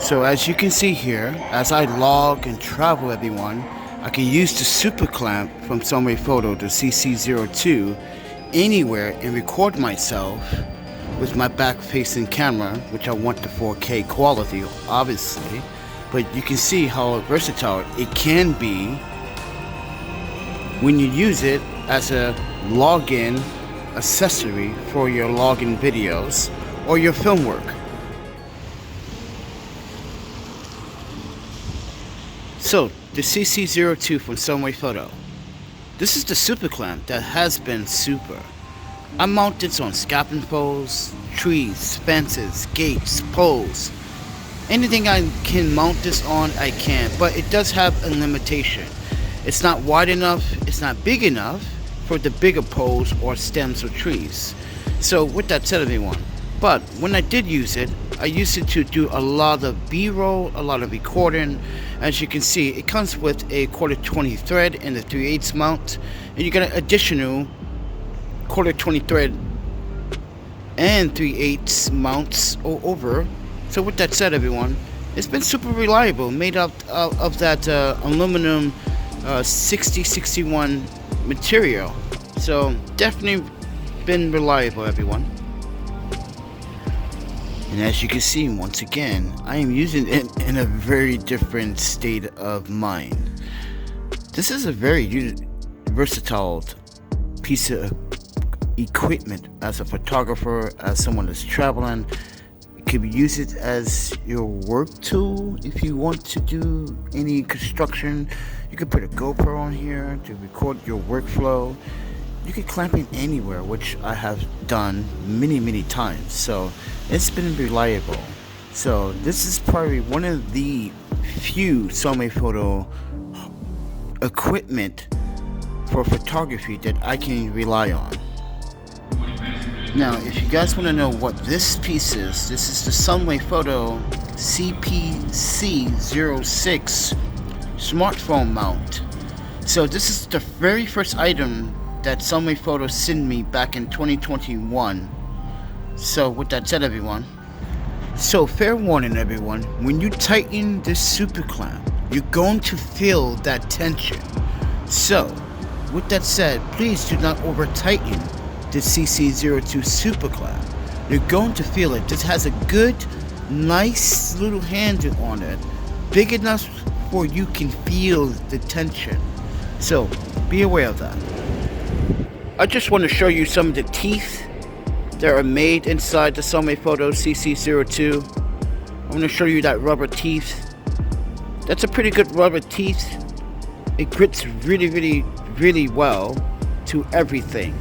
So as you can see here, as I log and travel everyone, I can use the super clamp from Sunwayfoto, the CC-02, anywhere and record myself with my back facing camera, which I want the 4K quality obviously, but you can see how versatile it can be when you use it as a login accessory for your login videos or your film work. So the CC-02 from Sunwayfoto. This is the super clamp that has been super. I mount this on scaffolding poles, trees, fences, gates, poles. Anything I can mount this on, I can, but it does have a limitation. It's not wide enough, it's not big enough for the bigger poles or stems or trees. So with that said everyone, but when I did use it, I used it to do a lot of B-roll, a lot of recording. As you can see, it comes with a 1/4-20 thread and the 3/8 mount, and you get an additional 1/4-20 thread and 3/8 mounts over. So with that said everyone, it's been super reliable, made out of that aluminum 6061 material. So definitely been reliable everyone. And as you can see, once again, I am using it in a very different state of mind. This is a very versatile piece of equipment as a photographer, as someone that's traveling. You can use it as your work tool if you want to do any construction. You can put a GoPro on here to record your workflow. You can clamp it anywhere, which I have done many times. So it's been reliable. So this is probably one of the few Sunwayfoto equipment for photography that I can rely on. Now, if you guys want to know what this piece is, this is the Sunwayfoto CC-06 smartphone mount. So this is the very first item that Sunwayfoto sent me back in 2021. So with that said everyone, so fair warning everyone, when you tighten this super clamp, you're going to feel that tension. So with that said, please do not over tighten the CC-02 super clamp. You're going to feel it. This has a good, nice little handle on it, big enough where you can feel the tension. So be aware of that. I just want to show you some of the teeth that are made inside the Sunwayfoto CC-02. I'm going to show you that rubber teeth. That's a pretty good rubber teeth. It grips really well to everything.